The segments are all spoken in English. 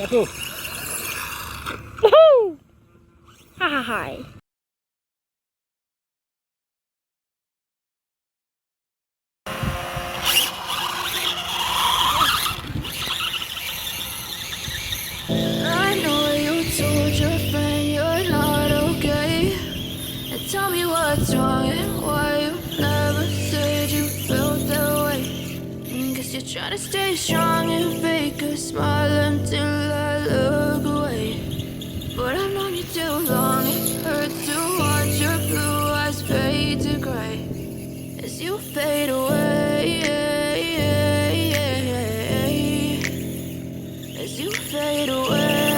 加速！哈哈哈！Tell me what's wrong and why you never said you felt that way. Guess you're trying to stay strong and fake a smile until I look away. But I've known you too long, it hurts to watch your blue eyes fade to gray as you fade away. As you fade away.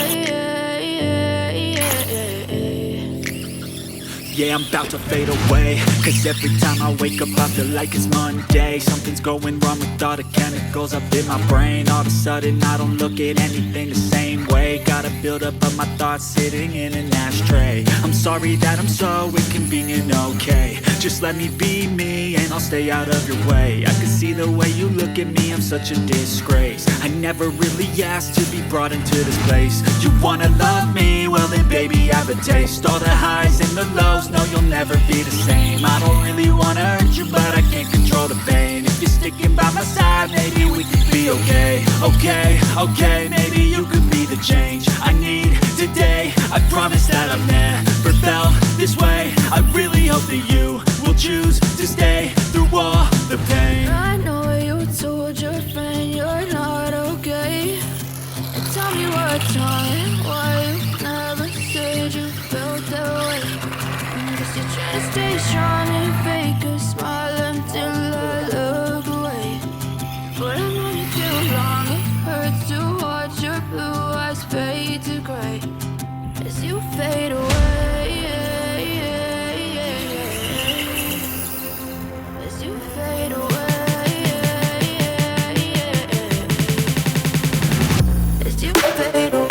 Yeah, I'm about to fade away, cause every time I wake up I feel like it's Monday. Something's going wrong with all the chemicals up in my brain. All of a sudden I don't look at anything the same way. Got a buildup of my thoughts sitting in an ashtray. I'm sorry that I'm so inconvenient, okay. Just let me be me and I'll stay out of your way. I can see the way you look at me, I'm such a disgrace. I never really asked to be brought into this place. You wanna love me? Well then baby I have a taste. All the highs and the lows, no you'll never be the same. I don't really wanna hurt you but I can't control the pain. If you're sticking by my side maybe we could be okay. Okay, maybe you could be the change I need today. I promise that I've never felt this way. I really hope that you will choose to stay through all the pain. I know you told your friend you're not okay. And tell me what's wrong and why you never said you felt that way. Guess you're trying to stay strong and fake a smile until I look away. But I've known you too long, it hurts to watch your blue eyes fade to gray as you fade away. As you fade away. As you fade away.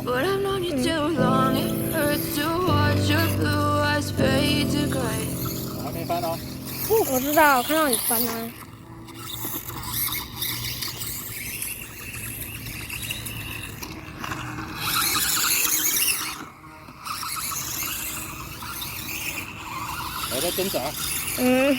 But I've known you too long, it hurts to watch your blue eyes fade to gray. 我还没翻哦。我知道，我看到你翻了。我在挣扎。嗯。